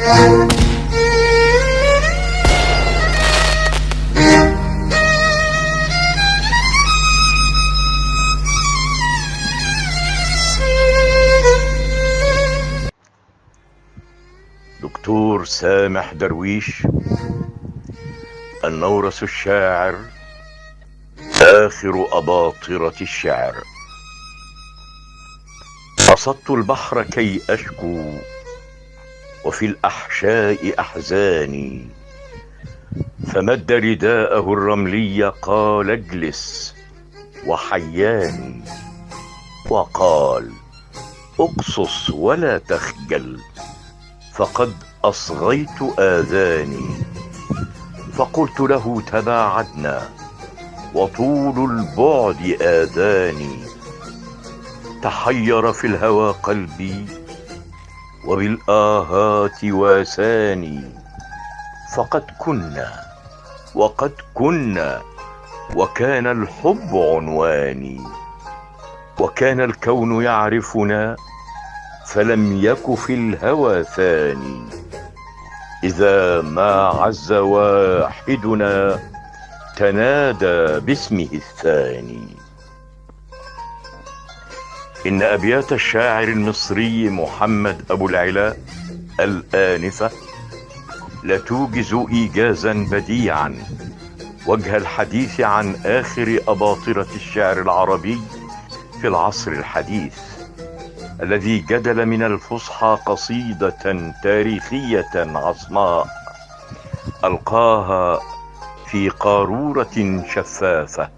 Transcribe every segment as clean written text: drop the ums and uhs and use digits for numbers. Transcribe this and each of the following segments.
دكتور سامح درويش، النورس الشاعر، آخر أباطرة الشعر. قصدت البحر كي أشكو وفي الأحشاء أحزاني، فمد رداءه الرملي قال اجلس وحياني، وقال اقصص ولا تخجل فقد أصغيت آذاني. فقلت له تباعدنا وطول البعد آذاني، تحير في الهوى قلبي وبالآهات واساني. فقد كنا وقد كنا وكان الحب عنواني، وكان الكون يعرفنا فلم يك في الهوى ثاني. إذا ما عز واحدنا تنادى باسمه الثاني. إن أبيات الشاعر المصري محمد أبو العلاء الآنفة لتوجز إيجازا بديعا وجه الحديث عن آخر أباطرة الشعر العربي في العصر الحديث، الذي جدل من الفصحى قصيدة تاريخية عصماء ألقاها في قارورة شفافة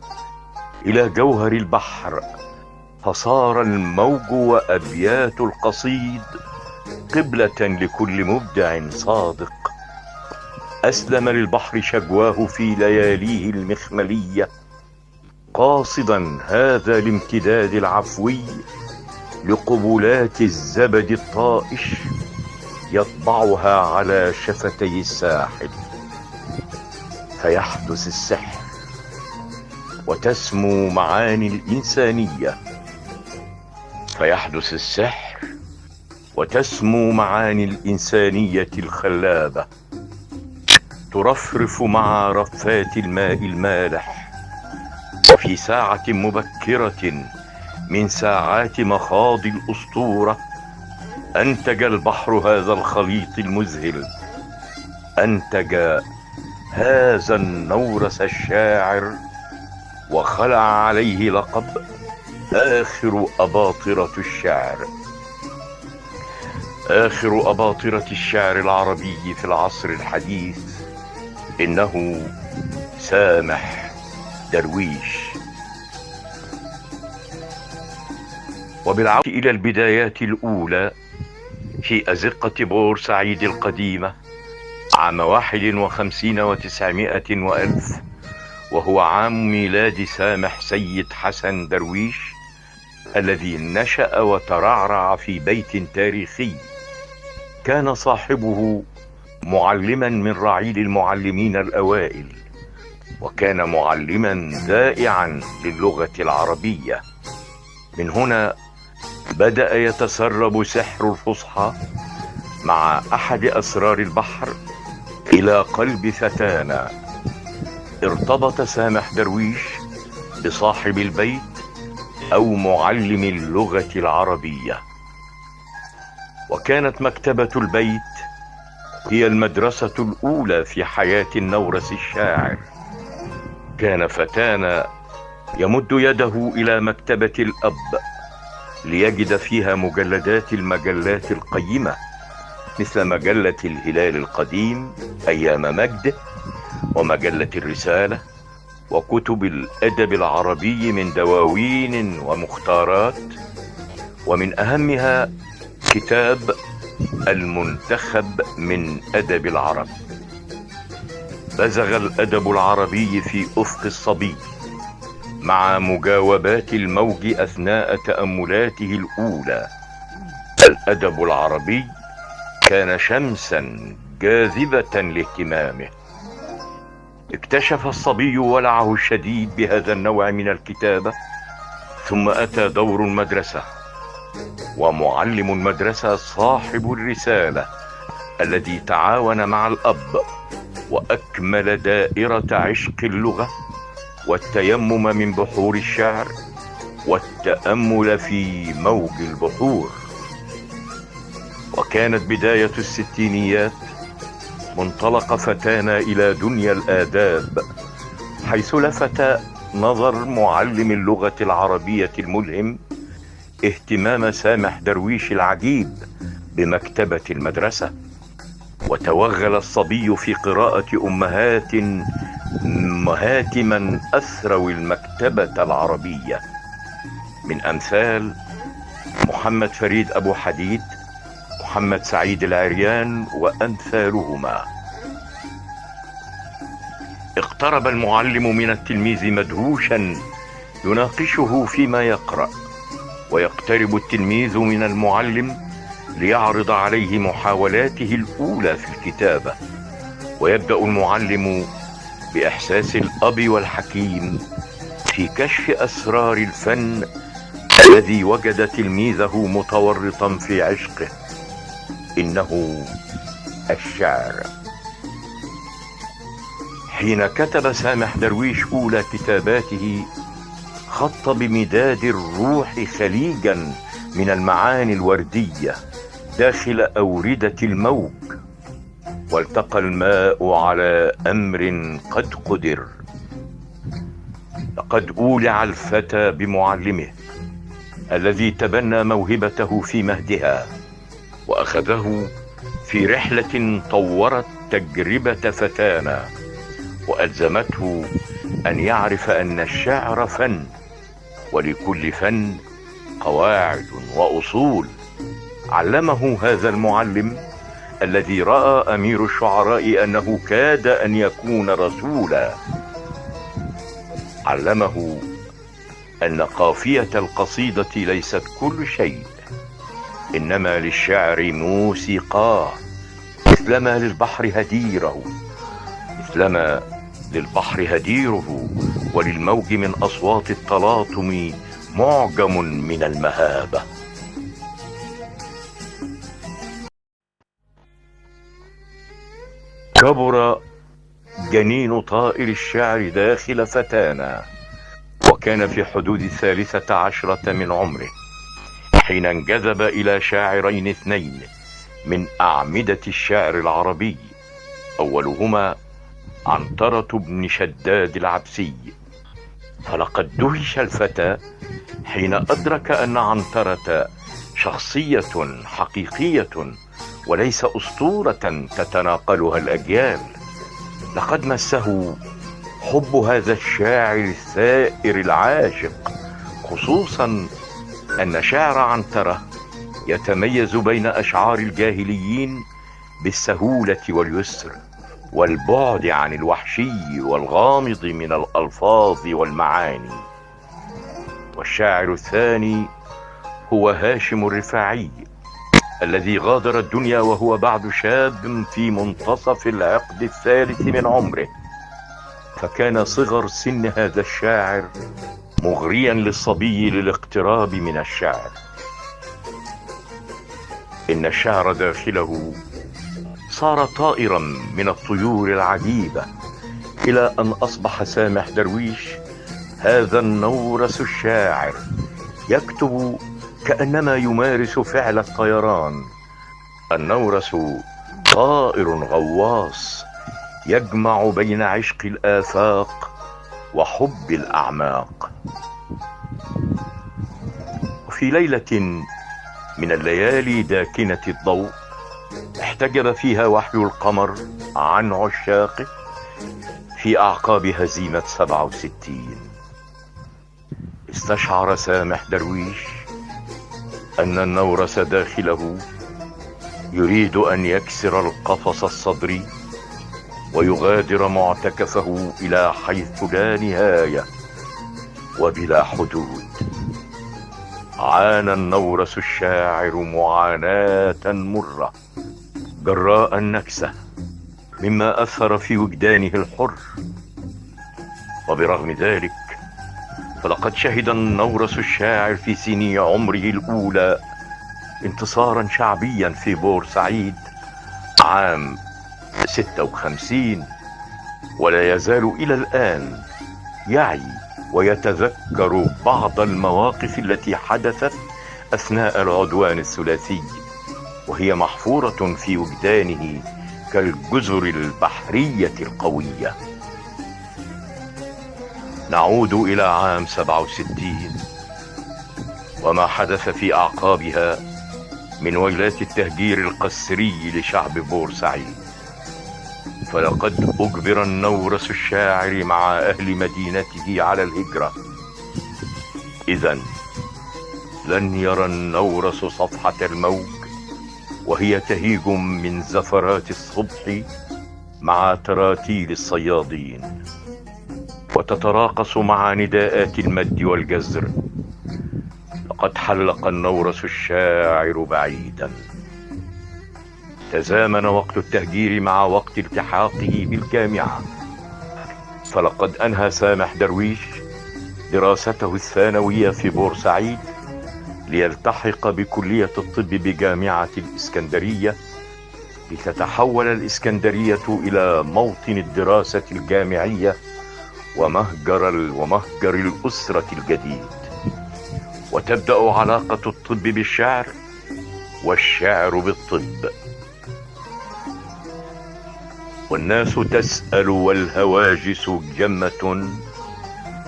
إلى جوهر البحر، فصار الموج وأبيات القصيد قبلة لكل مبدع صادق أسلم للبحر شجواه في لياليه المخملية، قاصدا هذا الامتداد العفوي لقبلات الزبد الطائش يطبعها على شفتي الساحل. فيحدث السحر وتسمو معاني الإنسانية، فيحدث السحر وتسمو معاني الإنسانية الخلابة، ترفرف مع رفات الماء المالح. وفي ساعة مبكرة من ساعات مخاض الأسطورة أنتج البحر هذا الخليط المذهل، أنتج هذا النورس الشاعر، وخلع عليه لقب آخر أباطرة الشعر. آخر أباطرة الشعر العربي في العصر الحديث إنه سامح درويش. وبالعودة إلى البدايات الأولى في أزقة بورسعيد القديمة عام 51 و900 وألف، وهو عام ميلاد سامح سيد حسن درويش، الذي نشأ وترعرع في بيت تاريخي كان صاحبه معلما من رعيل المعلمين الأوائل، وكان معلما ذائعا للغة العربية. من هنا بدأ يتسرب سحر الفصحى مع أحد أسرار البحر إلى قلب فتانا. ارتبط سامح درويش بصاحب البيت أو معلم اللغة العربية، وكانت مكتبة البيت هي المدرسة الأولى في حياة النورس الشاعر. كان فتانا يمد يده إلى مكتبة الأب ليجد فيها مجلدات المجلات القيمة، مثل مجلة الهلال القديم أيام مجد، ومجلة الرسالة، وكتب الأدب العربي من دواوين ومختارات، ومن أهمها كتاب المنتخب من أدب العرب. بزغ الأدب العربي في أفق الصبي مع مجاوبات الموج أثناء تأملاته الأولى. الأدب العربي كان شمسا جاذبة لاهتمامه. اكتشف الصبي ولعه الشديد بهذا النوع من الكتابة، ثم أتى دور المدرسة، ومعلم المدرسة صاحب الرسالة الذي تعاون مع الأب وأكمل دائرة عشق اللغة والتيمم من بحور الشعر والتأمل في موج البحور. وكانت بداية الستينيات منطلق فتانا إلى دنيا الآداب، حيث لفت نظر معلم اللغة العربية الملهم اهتمام سامح درويش العجيب بمكتبة المدرسة، وتوغل الصبي في قراءة أمهات من أثروا المكتبة العربية، من أمثال محمد فريد أبو حديد، محمد سعيد العريان وأمثالهما. اقترب المعلم من التلميذ مدهوشا يناقشه فيما يقرأ، ويقترب التلميذ من المعلم ليعرض عليه محاولاته الأولى في الكتابة، ويبدأ المعلم بإحساس الأب والحكيم في كشف أسرار الفن الذي وجد تلميذه متورطا في عشقه، إنه الشعر. حين كتب سامح درويش أولى كتاباته خط بمداد الروح خليجا من المعاني الوردية داخل أوردة الموج، والتقى الماء على أمر قد قدر. لقد أولع الفتى بمعلمه الذي تبنى موهبته في مهدها، وأخذه في رحلة طورت تجربة فتانا، وألزمته أن يعرف أن الشعر فن، ولكل فن قواعد وأصول. علمه هذا المعلم الذي رأى أمير الشعراء أنه كاد أن يكون رسولا، علمه أن قافية القصيدة ليست كل شيء، إنما للشعر موسيقاه، مثلما للبحر هديره وللموج من أصوات التلاطم معجم من المهابة. كبر جنين طائر الشعر داخل فتانا، وكان في حدود 13 من عمره حين انجذب إلى شاعرين اثنين من أعمدة الشعر العربي، أولهما عنترة بن شداد العبسي. فلقد دهش الفتى حين أدرك أن عنترة شخصية حقيقية وليس أسطورة تتناقلها الأجيال. لقد مسه حب هذا الشاعر الثائر العاشق، خصوصا أن شعر عنترة يتميز بين أشعار الجاهليين بالسهولة واليسر والبعد عن الوحشي والغامض من الألفاظ والمعاني. والشاعر الثاني هو هاشم الرفاعي، الذي غادر الدنيا وهو بعد شاب في منتصف العقد الثالث من عمره، فكان صغر سن هذا الشاعر مغريا للصبي للاقتراب من الشعر. إن الشعر داخله صار طائرا من الطيور العجيبة، إلى أن أصبح سامح درويش هذا النورس الشاعر يكتب كأنما يمارس فعل الطيران. النورس طائر غواص يجمع بين عشق الآفاق وحب الأعماق. وفي ليلة من الليالي داكنة الضوء احتجب فيها وحي القمر عن عشاقه في أعقاب هزيمة 67. استشعر سامح درويش أن النورس داخله يريد أن يكسر القفص الصدري ويغادر معتكفه إلى حيث لا نهاية وبلا حدود. عانى النورس الشاعر معاناة مرة جراء النكسة، مما أثر في وجدانه الحر. وبرغم ذلك فلقد شهد النورس الشاعر في سني عمره الأولى انتصارا شعبيا في بورسعيد عام 56، ولا يزال إلى الآن يعي ويتذكر بعض المواقف التي حدثت أثناء العدوان الثلاثي، وهي محفورة في وجدانه كالجزر البحرية القوية. نعود إلى عام 67 وما حدث في أعقابها من ويلات التهجير القسري لشعب بورسعيد. فلقد أجبر النورس الشاعر مع أهل مدينته على الهجرة. إذن لن يرى النورس صفحة الموج وهي تهيج من زفرات الصبح مع تراتيل الصيادين، وتتراقص مع نداءات المد والجزر. لقد حلق النورس الشاعر بعيدا. تزامن وقت التهجير مع وقت التحاقه بالجامعة، فلقد أنهى سامح درويش دراسته الثانوية في بورسعيد ليلتحق بكلية الطب بجامعة الإسكندرية، لتتحول الإسكندرية إلى موطن الدراسة الجامعية ومهجر الأسرة الجديد، وتبدأ علاقة الطب بالشعر والشعر بالطب. والناس تسأل والهواجس جمة،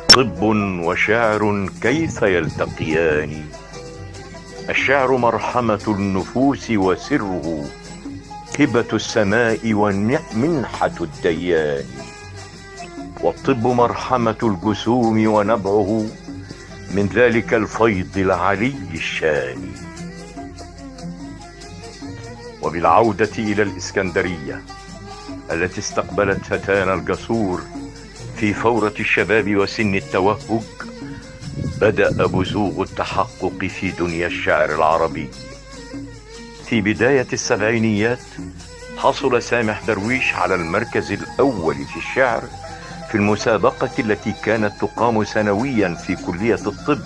طب وشعر كيف يلتقيان؟ الشعر مرحمة النفوس وسره هبة السماء ومنحة الديان، والطب مرحمة الجسوم ونبعه من ذلك الفيض العلي الشان. وبالعودة إلى الإسكندرية التي استقبلت فتانا الجسور في فورة الشباب وسن التوهج، بدأ بزوغ التحقق في دنيا الشعر العربي. في بداية السبعينيات حصل سامح درويش على المركز الأول في الشعر في المسابقة التي كانت تقام سنويا في كلية الطب،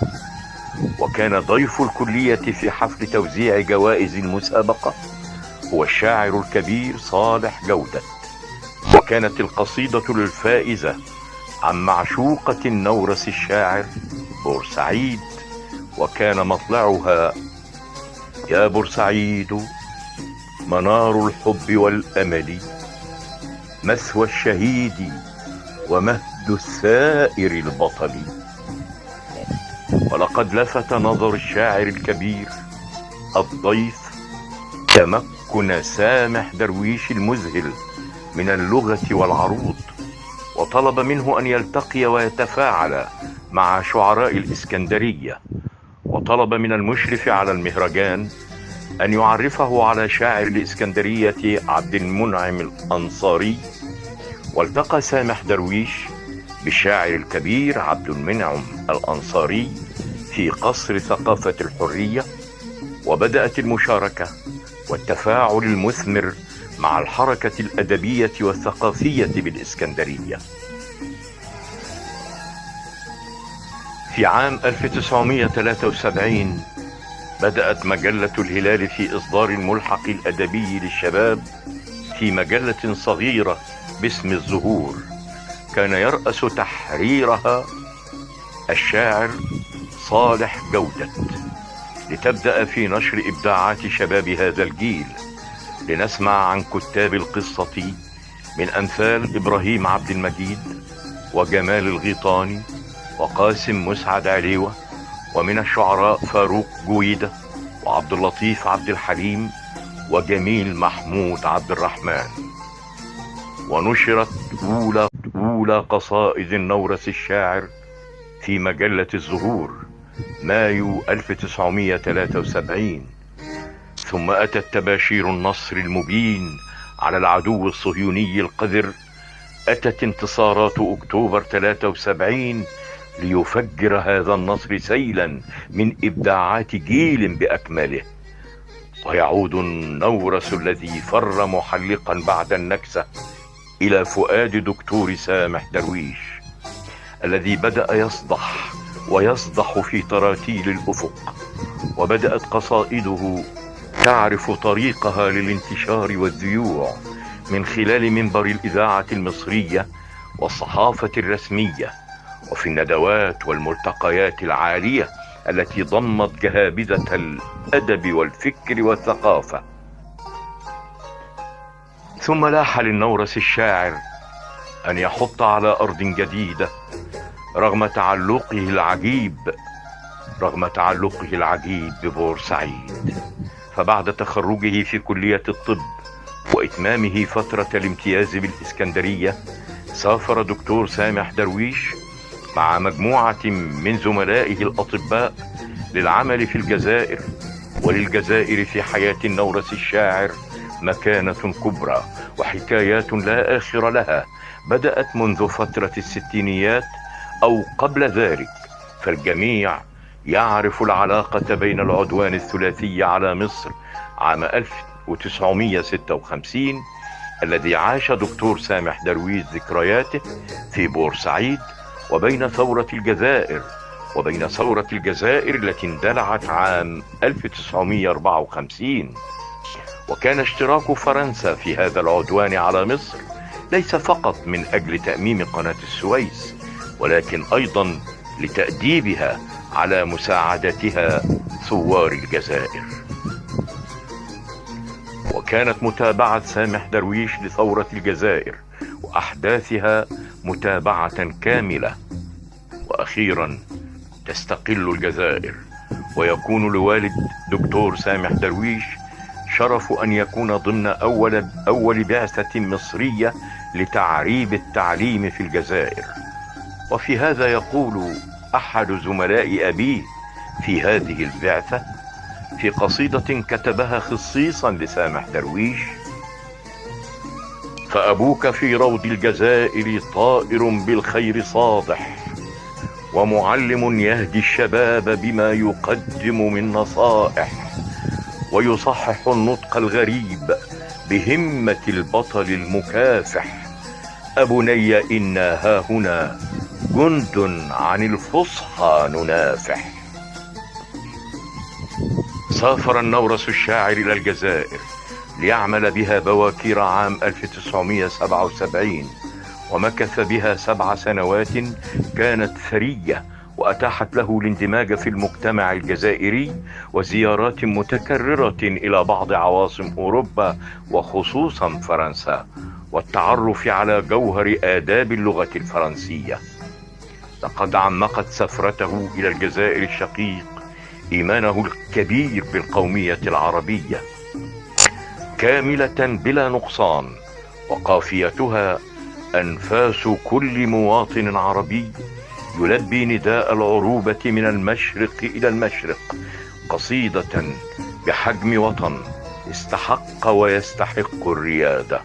وكان ضيف الكلية في حفل توزيع جوائز المسابقة هو الشاعر الكبير صالح جودة. وكانت القصيدة للفائزة عن معشوقة النورس الشاعر بورسعيد، وكان مطلعها: يا بورسعيد منار الحب والأمل، مثوى الشهيد ومهد الثائر البطل. ولقد لفت نظر الشاعر الكبير الضيف تمكن سامح درويش المذهل من اللغة والعروض، وطلب منه أن يلتقي ويتفاعل مع شعراء الإسكندرية، وطلب من المشرف على المهرجان أن يعرفه على شاعر الإسكندرية عبد المنعم الأنصاري. والتقى سامح درويش بالشاعر الكبير عبد المنعم الأنصاري في قصر ثقافة الحرية، وبدأت المشاركة والتفاعل المثمر مع الحركة الأدبية والثقافية بالإسكندرية. في عام 1973 بدأت مجلة الهلال في إصدار الملحق الأدبي للشباب في مجلة صغيرة باسم الزهور، كان يرأس تحريرها الشاعر صالح جودة، لتبدأ في نشر إبداعات شباب هذا الجيل، لنسمع عن كتاب القصة من أمثال إبراهيم عبد المجيد وجمال الغيطاني وقاسم مسعد عليوة، ومن الشعراء فاروق جويدة وعبد اللطيف عبد الحليم وجميل محمود عبد الرحمن. ونشرت أولى قصائد النورس الشاعر في مجلة الزهور مايو 1973. ثم أتت تباشير النصر المبين على العدو الصهيوني القذر. أتت انتصارات أكتوبر 73 ليفجر هذا النصر سيلا من إبداعات جيل بأكمله. ويعود النورس الذي فر محلقا بعد النكسة إلى فؤاد دكتور سامح درويش، الذي بدأ يصدح في تراتيل الأفق، وبدأت قصائده تعرف طريقها للانتشار والذيوع من خلال منبر الإذاعة المصرية والصحافة الرسمية، وفي الندوات والملتقيات العالية التي ضمت جهابذة الأدب والفكر والثقافة. ثم لاح للنورس الشاعر أن يحط على أرض جديدة رغم تعلقه العجيب ببورسعيد. فبعد تخرجه في كلية الطب وإتمامه فترة الامتياز بالإسكندرية، سافر دكتور سامح درويش مع مجموعة من زملائه الأطباء للعمل في الجزائر. وللجزائر في حياة النورس الشاعر مكانة كبرى وحكايات لا آخر لها، بدأت منذ فترة الستينيات أو قبل ذلك. فالجميع يعرف العلاقة بين العدوان الثلاثي على مصر عام 1956 الذي عاش دكتور سامح درويش ذكرياته في بورسعيد، وبين ثورة الجزائر التي اندلعت عام 1954. وكان اشتراك فرنسا في هذا العدوان على مصر ليس فقط من أجل تأميم قناة السويس، ولكن أيضا لتأديبها على مساعدتها ثوار الجزائر. وكانت متابعة سامح درويش لثورة الجزائر وأحداثها متابعة كاملة. وأخيرا تستقل الجزائر، ويكون لوالد دكتور سامح درويش شرف أن يكون ضمن أول بعثة مصرية لتعريب التعليم في الجزائر. وفي هذا يقول أحد زملاء أبيه في هذه البعثة في قصيدة كتبها خصيصا لسامح درويش: فأبوك في روض الجزائر طائر بالخير صادح، ومعلم يهدي الشباب بما يقدم من نصائح، ويصحح النطق الغريب بهمة البطل المكافح. أبني إنا هاهنا جند عن الفصحى ننافح. سافر النورس الشاعر إلى الجزائر ليعمل بها بواكير عام 1977، ومكث بها 7 سنوات كانت ثرية، وأتاحت له الاندماج في المجتمع الجزائري وزيارات متكررة إلى بعض عواصم أوروبا وخصوصا فرنسا، والتعرف على جوهر آداب اللغة الفرنسية. لقد عمقت سفرته إلى الجزائر الشقيق إيمانه الكبير بالقومية العربية كاملة بلا نقصان، وقافيتها أنفاس كل مواطن عربي يلبي نداء العروبة من المشرق إلى المشرق، قصيدة بحجم وطن استحق ويستحق الريادة.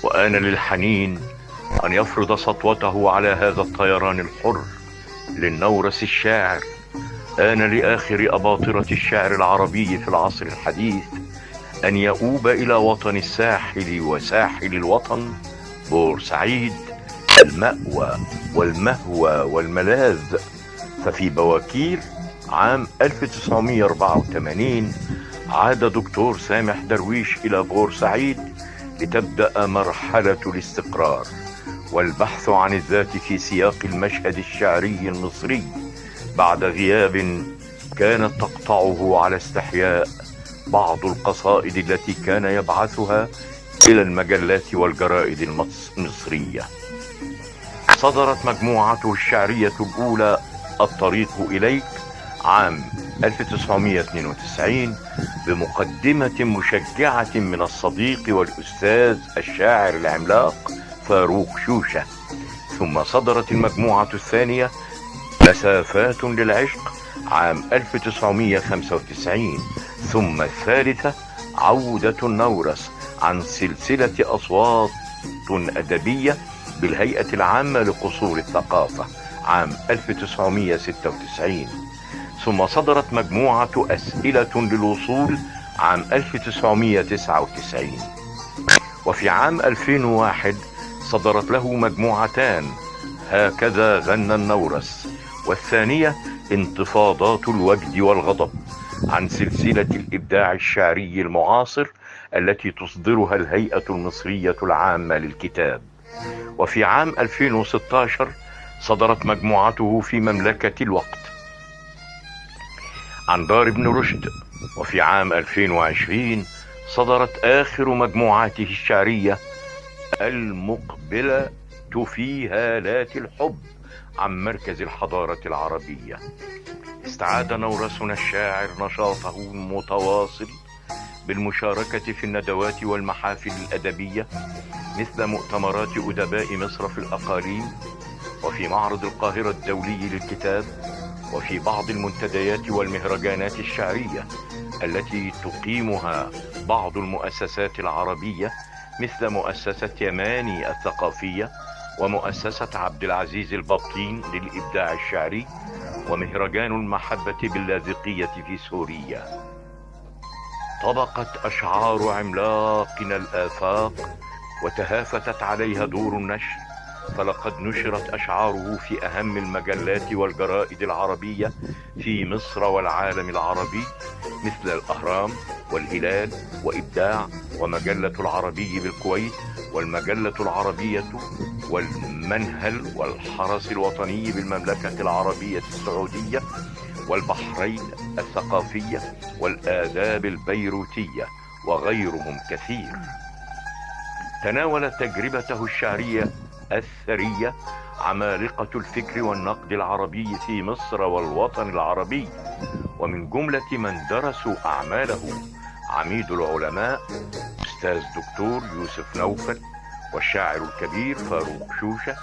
وآن للحنين أن يفرض سطوته على هذا الطيران الحر للنورس الشاعر. آن لآخر أباطرة الشعر العربي في العصر الحديث أن يؤوب إلى وطن الساحل وساحل الوطن بورسعيد، المأوى والمهوى والملاذ. ففي بواكير عام 1984 عاد دكتور سامح درويش إلى بورسعيد لتبدأ مرحلة الاستقرار والبحث عن الذات في سياق المشهد الشعري المصري بعد غياب كانت تقطعه على استحياء بعض القصائد التي كان يبعثها إلى المجلات والجرائد المصرية. صدرت مجموعته الشعرية الأولى الطريق إليك عام 1992 بمقدمة مشجعة من الصديق والأستاذ الشاعر العملاق فاروق شوشة. ثم صدرت المجموعة الثانية مسافات للعشق عام 1995. ثم الثالثة عودة النورس عن سلسلة أصوات أدبية بالهيئة العامة لقصور الثقافة عام 1996. ثم صدرت مجموعة أسئلة للوصول عام 1999. وفي عام 2001 صدرت له مجموعتان: هكذا غنى النورس، والثانية انتفاضات الوجد والغضب عن سلسلة الإبداع الشعري المعاصر التي تصدرها الهيئة المصرية العامة للكتاب. وفي عام 2016 صدرت مجموعته في مملكة الوقت عن دار ابن رشد. وفي عام 2020 صدرت آخر مجموعاته الشعرية المقبلة في هالات الحب عن مركز الحضارة العربية. استعاد نورسنا الشاعر نشاطه المتواصل بالمشاركة في الندوات والمحافل الأدبية مثل مؤتمرات أدباء مصر في الأقاليم، وفي معرض القاهرة الدولي للكتاب، وفي بعض المنتديات والمهرجانات الشعرية التي تقيمها بعض المؤسسات العربية مثل مؤسسة يماني الثقافية، ومؤسسة عبد العزيز البطين للإبداع الشعري، ومهرجان المحبة باللاذقية في سوريا. طبقت أشعار عملاقنا الآفاق وتهافتت عليها دور النشر، فلقد نشرت أشعاره في أهم المجلات والجرائد العربية في مصر والعالم العربي مثل الأهرام والهلال وإبداع ومجلة العربي بالكويت والمجلة العربية والمنهل والحرس الوطني بالمملكة العربية السعودية والبحرين الثقافية والآداب البيروتية وغيرهم كثير. تناول تجربته الشعرية الثرية عمالقة الفكر والنقد العربي في مصر والوطن العربي، ومن جملة من درسوا أعماله عميد العلماء أستاذ دكتور يوسف نوفل، والشاعر الكبير فاروق شوشة،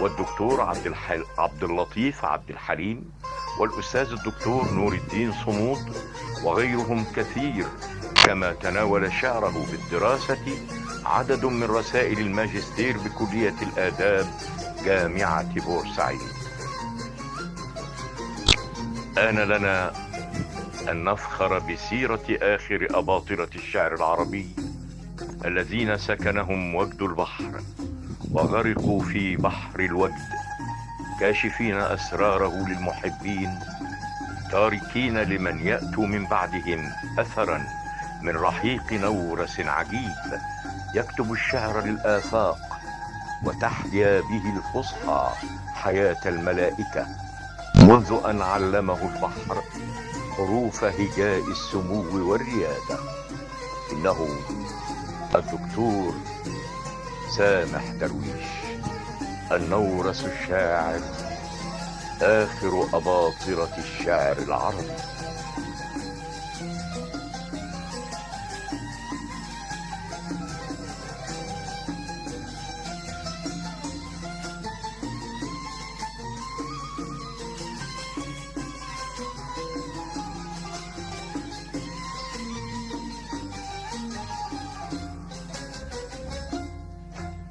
والدكتور عبد اللطيف عبد الحليم، والأستاذ الدكتور نور الدين صمود، وغيرهم كثير. كما تناول شعره بالدراسة عدد من رسائل الماجستير بكلية الآداب جامعة بورسعيد. آن لنا أن نفخر بسيرة آخر أباطرة الشعر العربي الذين سكنهم وجد البحر وغرقوا في بحر الوجد، كاشفين أسراره للمحبين، تاركين لمن يأتوا من بعدهم أثرا من رحيق نورس عجيب، يكتب الشعر للآفاق وتحيا به الفصحى حياة الملائكة، منذ أن علمه البحر حروف هجاء السمو والريادة. إنه الدكتور سامح درويش، النورس الشاعر، آخر أباطرة الشعر العربي.